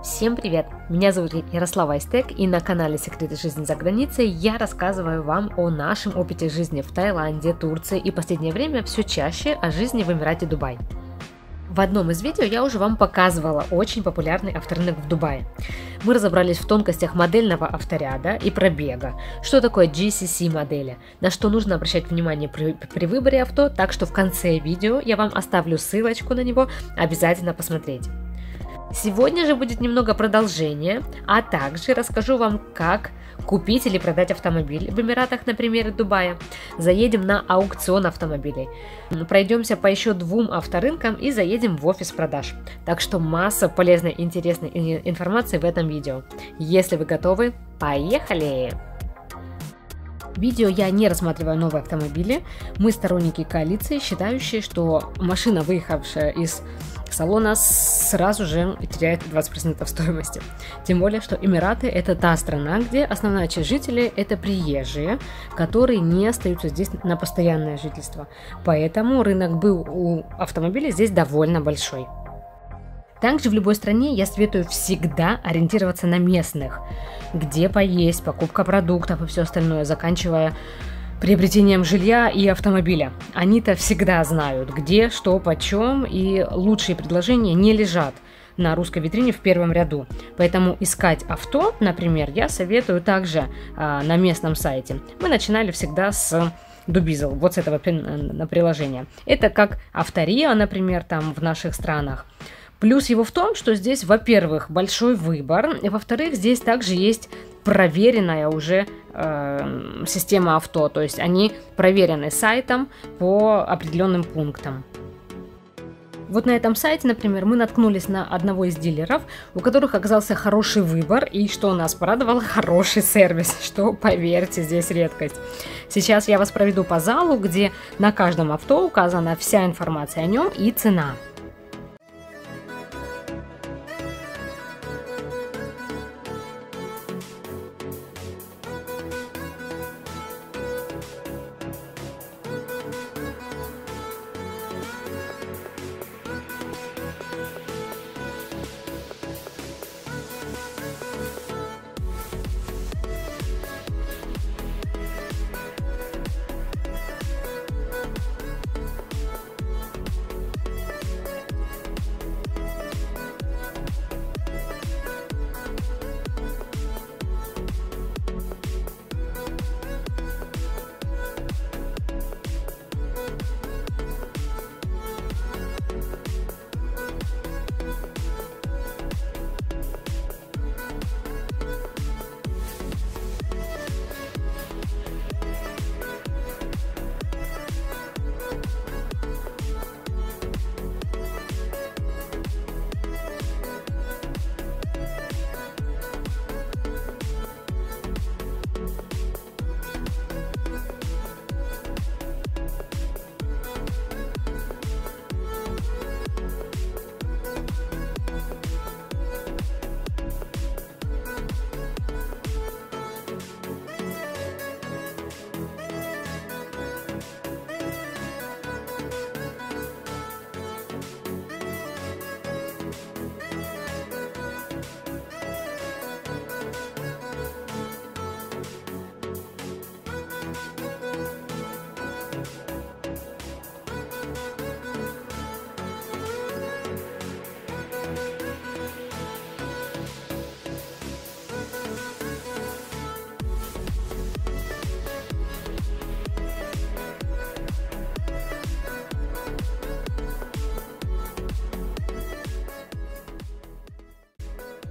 Всем привет! Меня зовут Ярослава Истек, и на канале Секреты жизни за границей я рассказываю вам о нашем опыте жизни в Таиланде, Турции и в последнее время все чаще о жизни в Эмирате Дубай. В одном из видео я уже вам показывала очень популярный авторынок в Дубае. Мы разобрались в тонкостях модельного авторяда и пробега, что такое GCC модели, на что нужно обращать внимание при выборе авто, так что в конце видео я вам оставлю ссылочку на него, обязательно посмотреть. Сегодня же будет немного продолжения, а также расскажу вам, как купить или продать автомобиль в Эмиратах, на примере Дубая. Заедем на аукцион автомобилей, пройдемся по еще двум авторынкам и заедем в офис продаж. Так что масса полезной и интересной информации в этом видео. Если вы готовы, поехали! В видео я не рассматриваю новые автомобили. Мы сторонники коалиции, считающие, что машина, выехавшая из салона, сразу же теряет 20% стоимости. Тем более, что Эмираты — это та страна, где основная часть жителей — это приезжие, которые не остаются здесь на постоянное жительство. Поэтому рынок был у автомобилей здесь довольно большой. Также в любой стране я советую всегда ориентироваться на местных, где поесть, покупка продуктов и все остальное, заканчивая приобретением жилья и автомобиля. Они-то всегда знают, где, что, почем, и лучшие предложения не лежат на русской витрине в первом ряду. Поэтому искать авто, например, я советую также на местном сайте. Мы начинали всегда с Дубизл, вот с этого приложения. Это как Авторио, например, там в наших странах. Плюс его в том, что здесь, во-первых, большой выбор, и во-вторых, здесь также есть проверенная уже система авто, то есть они проверены сайтом по определенным пунктам. Вот на этом сайте, например, мы наткнулись на одного из дилеров, у которых оказался хороший выбор, и что нас порадовало, хороший сервис, что, поверьте, здесь редкость. Сейчас я вас проведу по залу, где на каждом авто указана вся информация о нем и цена.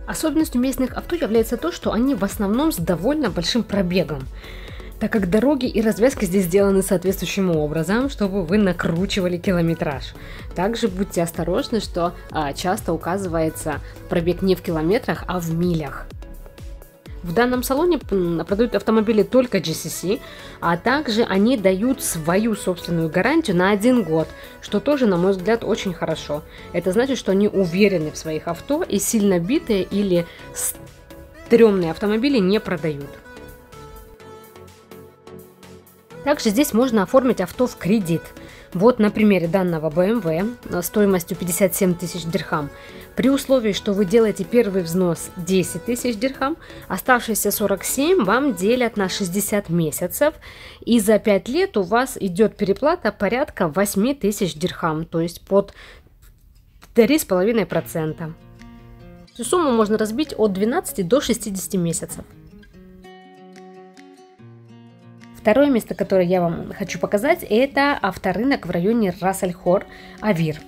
Особенностью местных авто является то, что они в основном с довольно большим пробегом, так как дороги и развязки здесь сделаны соответствующим образом, чтобы вы накручивали километраж. Также будьте осторожны, что часто указывается пробег не в километрах, а в милях. В данном салоне продают автомобили только GCC, а также они дают свою собственную гарантию на 1 год, что тоже, на мой взгляд, очень хорошо. Это значит, что они уверены в своих авто и сильно битые или стрёмные автомобили не продают. Также здесь можно оформить авто в кредит. Вот на примере данного BMW стоимостью 57 тысяч дирхам. При условии, что вы делаете первый взнос 10 тысяч дирхам, оставшиеся 47 вам делят на 60 месяцев, и за 5 лет у вас идет переплата порядка 8 тысяч дирхам, то есть под 3,5%. Эту сумму можно разбить от 12 до 60 месяцев. Второе место, которое я вам хочу показать, это авторынок в районе Рас-Аль-Хор, Авир.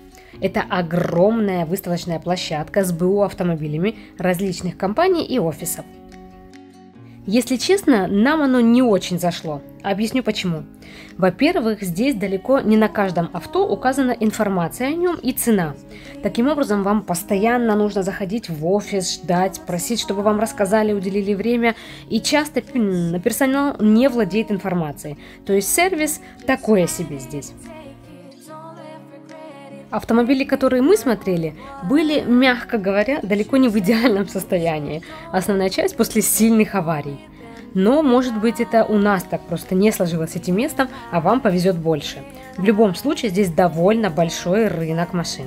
Это огромная выставочная площадка с БУ автомобилями различных компаний и офисов. Если честно, нам оно не очень зашло. Объясню почему. Во-первых, здесь далеко не на каждом авто указана информация о нем и цена. Таким образом, вам постоянно нужно заходить в офис, ждать, просить, чтобы вам рассказали, уделили время. И часто персонал не владеет информацией. То есть сервис такое себе здесь. Автомобили, которые мы смотрели, были, мягко говоря, далеко не в идеальном состоянии. Основная часть после сильных аварий. Но, может быть, это у нас так просто не сложилось этим местом, а вам повезет больше. В любом случае, здесь довольно большой рынок машин.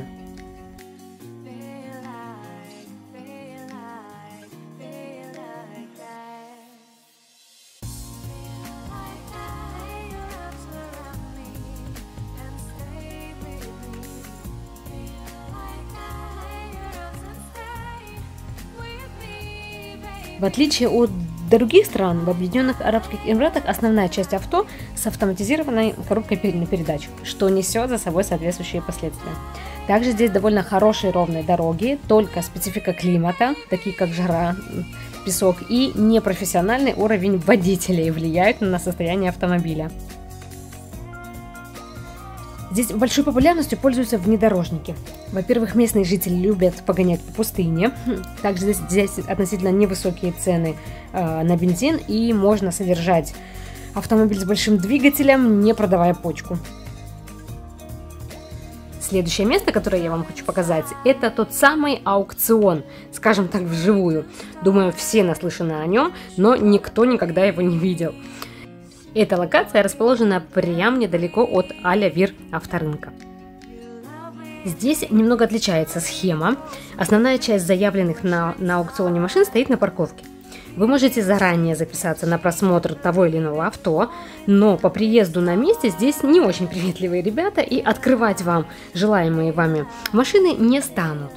В отличие от других стран, в Объединенных Арабских Эмиратах основная часть авто с автоматизированной коробкой передач, что несет за собой соответствующие последствия. Также здесь довольно хорошие ровные дороги, только специфика климата, такие как жара, песок, и непрофессиональный уровень водителей влияют на состояние автомобиля. Здесь большой популярностью пользуются внедорожники. Во-первых, местные жители любят погонять по пустыне. Также здесь относительно невысокие цены на бензин, и можно содержать автомобиль с большим двигателем, не продавая почку. Следующее место, которое я вам хочу показать, это тот самый аукцион, скажем так, вживую. Думаю, все наслышаны о нем, но никто никогда его не видел. Эта локация расположена прямо недалеко от Аль-Авир авторынка. Здесь немного отличается схема. Основная часть заявленных на аукционе машин стоит на парковке. Вы можете заранее записаться на просмотр того или иного авто, но по приезду на месте здесь не очень приветливые ребята, и открывать вам желаемые вами машины не станут.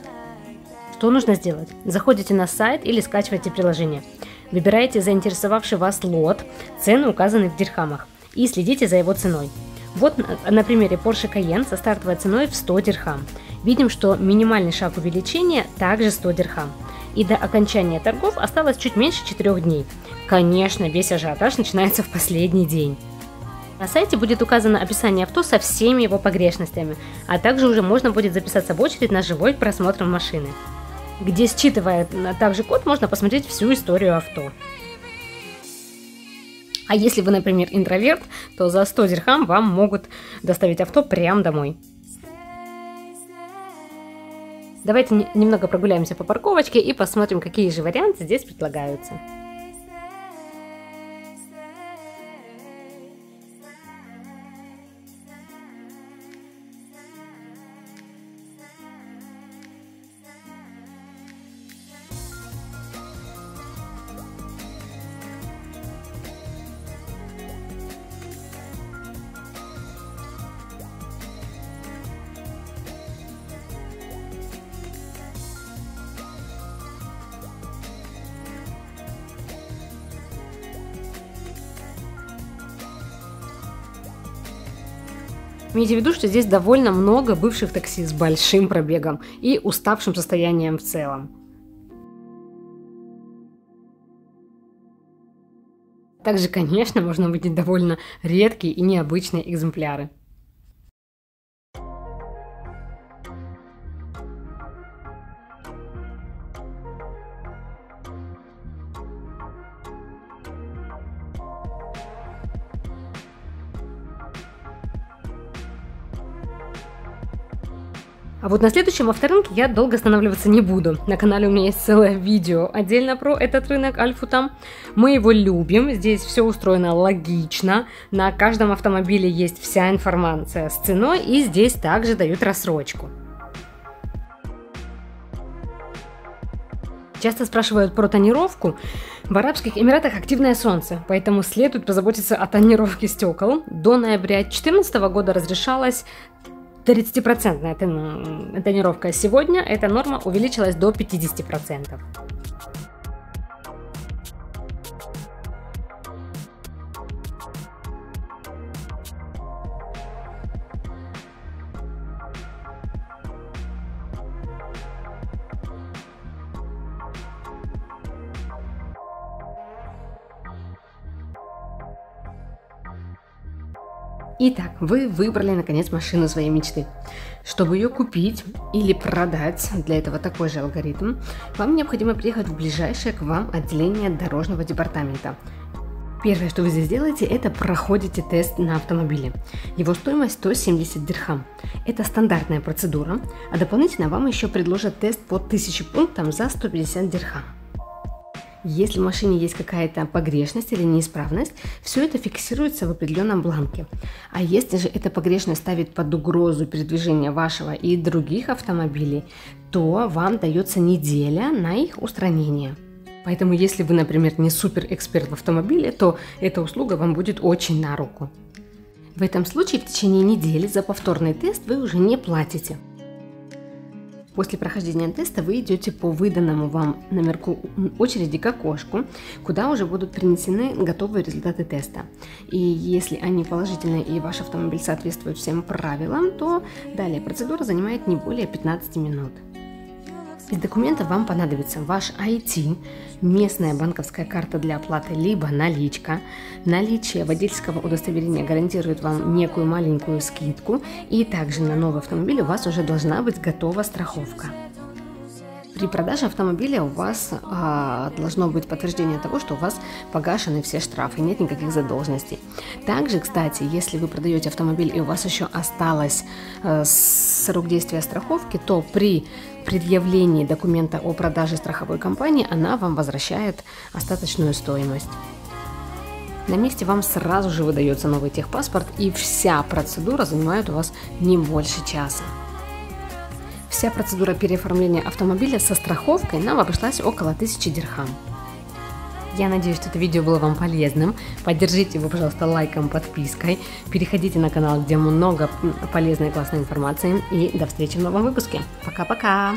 Что нужно сделать? Заходите на сайт или скачивайте приложение. Выбираете заинтересовавший вас лот, цены указаны в дирхамах, и следите за его ценой. Вот на примере Porsche Cayenne со стартовой ценой в 100 дирхам. Видим, что минимальный шаг увеличения также 100 дирхам. И до окончания торгов осталось чуть меньше 4 дней. Конечно, весь ажиотаж начинается в последний день. На сайте будет указано описание авто со всеми его погрешностями, а также уже можно будет записаться в очередь на живой просмотр машины, где, считывая также код, можно посмотреть всю историю авто. А если вы, например, интроверт, то за 100 дирхам вам могут доставить авто прямо домой. Давайте немного прогуляемся по парковочке и посмотрим, какие же варианты здесь предлагаются. Имейте в виду, что здесь довольно много бывших такси с большим пробегом и уставшим состоянием в целом. Также, конечно, можно увидеть довольно редкие и необычные экземпляры. А вот на следующем авторынке я долго останавливаться не буду. На канале у меня есть целое видео отдельно про этот рынок Альфутам. Мы его любим, здесь все устроено логично. На каждом автомобиле есть вся информация с ценой, и здесь также дают рассрочку. Часто спрашивают про тонировку. В Арабских Эмиратах активное солнце, поэтому следует позаботиться о тонировке стекол. До ноября 2014 года разрешалась 30% тонировка. Сегодня эта норма увеличилась до 50%. Итак, вы выбрали наконец машину своей мечты. Чтобы ее купить или продать, для этого такой же алгоритм, вам необходимо приехать в ближайшее к вам отделение дорожного департамента. Первое, что вы здесь делаете, это проходите тест на автомобиле. Его стоимость 170 дирхам. Это стандартная процедура, а дополнительно вам еще предложат тест по 1000 пунктам за 150 дирхам. Если в машине есть какая-то погрешность или неисправность, все это фиксируется в определенном бланке. А если же эта погрешность ставит под угрозу передвижение вашего и других автомобилей, то вам дается неделя на их устранение. Поэтому если вы, например, не суперэксперт в автомобиле, то эта услуга вам будет очень на руку. В этом случае в течение недели за повторный тест вы уже не платите. После прохождения теста вы идете по выданному вам номерку очереди к окошку, куда уже будут принесены готовые результаты теста. И если они положительные и ваш автомобиль соответствует всем правилам, то далее процедура занимает не более 15 минут. Из документов вам понадобится ваш IT, местная банковская карта для оплаты, либо наличка. Наличие водительского удостоверения гарантирует вам некую маленькую скидку, и также на новый автомобиль у вас уже должна быть готова страховка. При продаже автомобиля у вас должно быть подтверждение того, что у вас погашены все штрафы, нет никаких задолженностей. Также, кстати, если вы продаете автомобиль и у вас еще осталось срок действия страховки, то при предъявлении документа о продаже страховой компании она вам возвращает остаточную стоимость. На месте вам сразу же выдается новый техпаспорт, и вся процедура занимает у вас не больше часа. Вся процедура переоформления автомобиля со страховкой нам обошлась около 1000 дирхам. Я надеюсь, что это видео было вам полезным. Поддержите его, пожалуйста, лайком, подпиской. Переходите на канал, где много полезной и классной информации. И до встречи в новом выпуске. Пока-пока!